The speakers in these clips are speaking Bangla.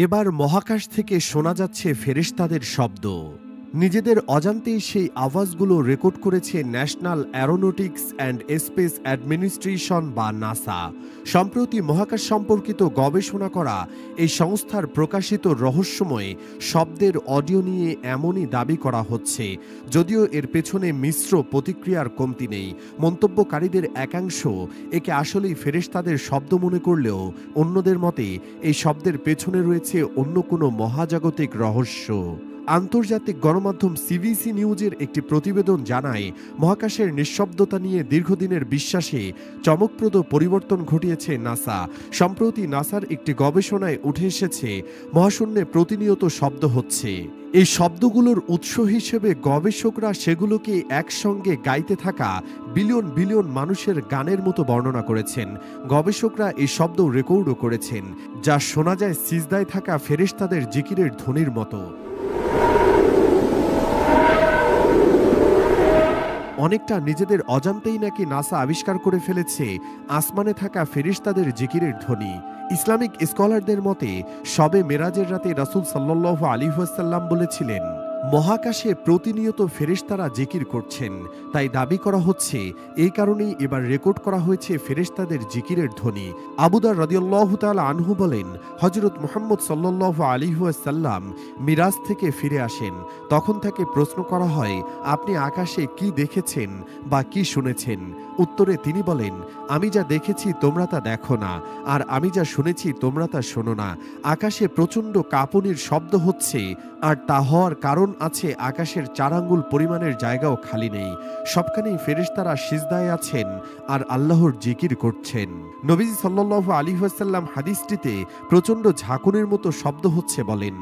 এবার মহাকাশ থেকে শোনা যাচ্ছে ফেরেশতাদের শব্দ। নিজেদের অজান্তেই সেই আওয়াজগুলো রেকর্ড করেছে national Aeronautics and space administration বা নাসা। সম্প্রতি মহাকাশ সম্পর্কিত গবেষণা করা এই সংস্থার প্রকাশিত রহস্যময় শব্দের অডিও নিয়ে এমনই দাবি করা হচ্ছে, যদিও এর পেছনে মিশ্র প্রতিক্রিয়ার কমতি নেই। মন্তব্যকারীদের একাংশ একে আসলেই ফেরেশতাদের শব্দ মনে করলেও অন্যদের মতে এই শব্দের পেছনে রয়েছে অন্য কোনো মহাজাগতিক রহস্য। আন্তর্জাতিক গণমাধ্যম সিবিসি নিউজের একটি প্রতিবেদন জানায়, মহাকাশের নিঃশব্দতা নিয়ে দীর্ঘদিনের বিশ্বাসে চমকপ্রদ পরিবর্তন ঘটিয়েছে নাসা। সম্প্রতি নাসার একটি গবেষণায় উঠে এসেছে, মহাশূন্যে প্রতিনিয়ত শব্দ হচ্ছে। এই শব্দগুলোর উৎস হিসেবে গবেষকরা সেগুলোকে একসঙ্গে গাইতে থাকা বিলিয়ন বিলিয়ন মানুষের গানের মতো বর্ণনা করেছেন। গবেষকরা এই শব্দ রেকর্ডও করেছেন, যা শোনা যায় সিজদায় থাকা ফেরেশতাদের জিকিরের ধ্বনির মতো। অনেকটা নিজেদের অজান্তেই নাকি নাসা আবিষ্কার করে ফেলেছে আসমানে থাকা ফেরেশতাদের জিকিরের ধ্বনি। ইসলামিক স্কলারদের মতে শবে মেরাজের রাতে রাসূল সাল্লাল্লাহু আলাইহি ওয়াসাল্লাম বলেছিলেন, মহাকাশে প্রতিনিয়ত ফেরেশতারা জিকির করছেন। তাই দাবি করা হচ্ছে এই কারণেই এবার রেকর্ড করা হয়েছে ফেরেশতাদের জিকিরের ধ্বনি। আবু দার রাদিয়াল্লাহু তাআলা আনহু বলেন, হযরত মুহাম্মদ সাল্লাল্লাহু আলাইহি ওয়াসাল্লাম মিরাজ থেকে ফিরে আসেন। তখন তাকে প্রশ্ন করা হয়, আপনি আকাশে কি দেখেছেন বা কি শুনেছেন? উত্তরে তিনি বলেন, আমি যা দেখেছি তোমরা তা দেখো না, আর আমি যা শুনেছি তোমরা তা শোনো না। আকাশে প্রচণ্ড কাঁপুনির শব্দ হচ্ছে, আর তা হওয়ার কারণ আছে আকাশের 4 আঙ্গুল পরিমাণের জায়গাও খালি নেই। সবখানেই ফেরেশতারা সিজদায় আছেন আর আল্লাহর জিকির করছেন। নবীজি সাল্লাল্লাহু আলাইহি ওয়াসাল্লাম হাদিসটিতে প্রচণ্ড ঝাঁকুনির মতো শব্দ হচ্ছে বলেন।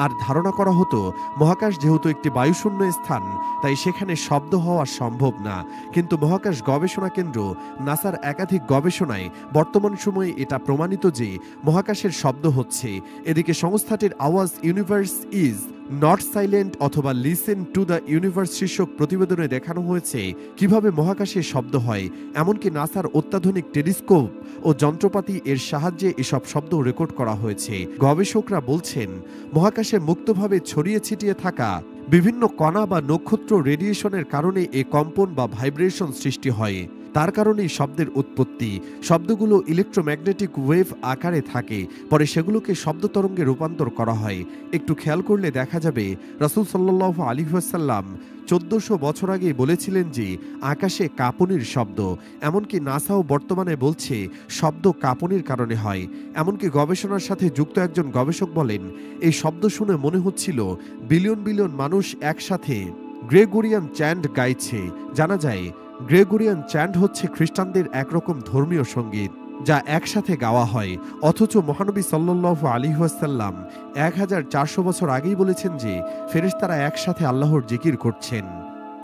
আর ধারণা করা হতো মহাকাশ যেহেতু একটি বায়ুশূন্য স্থান, তাই সেখানে শব্দ হওয়া সম্ভব না। কিন্তু মহাকাশ গবেষণা কেন্দ্র নাসার একাধিক গবেষণায় বর্তমান সময়ে এটা প্রমাণিত যে মহাকাশের শব্দ হচ্ছে। এদিকে সংস্থাটির আওয়াজ ইউনিভার্স ইজ নট সাইলেন্ট অথবা লিসেন টু দ্য ইউনিভার্স শীর্ষক প্রতিবেদনে দেখানো হয়েছে কিভাবে মহাকাশে শব্দ হয়। এমনকি নাসার অত্যাধুনিক টেলিস্কোপ ও যন্ত্রপাতি এর সাহায্যে এসব শব্দ রেকর্ড করা হয়েছে। গবেষকরা বলছেন, মহাকাশে মুক্তভাবে ছড়িয়ে ছিটিয়ে থাকা বিভিন্ন কণা বা নক্ষত্র রেডিয়েশনের কারণে এ কম্পন বা ভাইব্রেশন সৃষ্টি হয়। তার কারণেই শব্দের উৎপত্তি। শব্দগুলো ইলেকট্রোম্যাগনেটিক ওয়েভ আকারে থাকে, পরে সেগুলোকে শব্দ তরঙ্গে রূপান্তর করা হয়। একটু খেয়াল করলে দেখা যাবে রাসূল সাল্লাল্লাহু আলাইহি ওয়াসাল্লাম 1400 বছর আগে বলেছিলেন যে আকাশে কাঁপুনির শব্দ। এমনকি নাসাও বর্তমানে বলছে শব্দ কাঁপুনির কারণে হয়। এমনকি গবেষণার সাথে যুক্ত একজন গবেষক বলেন, এই শব্দ শুনে মনে হচ্ছিল বিলিয়ন বিলিয়ন মানুষ একসাথে গ্রেগরিয়ান চ্যান্ট গাইছে। জানা যায় গ্রেগরিয়ান চ্যান্ট হচ্ছে খ্রিস্টানদের একরকম ধর্মীয় সঙ্গীত, যা একসাথে গাওয়া হয়। অথচ মহানবী সাল্লাল্লাহু আলাইহি ওয়াসাল্লাম 1400 বছর আগেই বলেছেন যে ফেরেশতারা একসাথে আল্লাহর জিকির করছেন।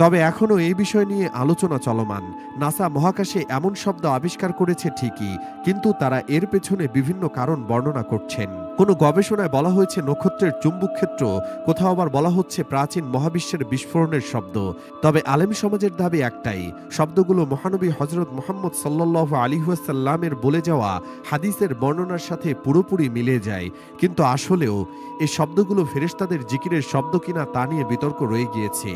তবে এখনও এই বিষয় নিয়ে আলোচনা চলমান। নাসা মহাকাশে এমন শব্দ আবিষ্কার করেছে ঠিকই, কিন্তু তারা এর পেছনে বিভিন্ন কারণ বর্ণনা করছেন। কোনো গবেষণায় বলা হয়েছে নক্ষত্রের চুম্বক ক্ষেত্র, কোথাও আবার বলা হচ্ছে প্রাচীন মহাবিশ্বের বিস্ফোরণের শব্দ। তবে আলেম সমাজের দাবি একটাই, শব্দগুলো মহানবী হযরত মুহাম্মদ সাল্লাল্লাহু আলাইহি ওয়াসাল্লামের বলে যাওয়া হাদিসের বর্ণনার সাথে পুরোপুরি মিলে যায়। কিন্তু আসলেও এই শব্দগুলো ফেরেশতাদের জিকিরের শব্দ কিনা তা নিয়ে বিতর্ক রয়ে গিয়েছে।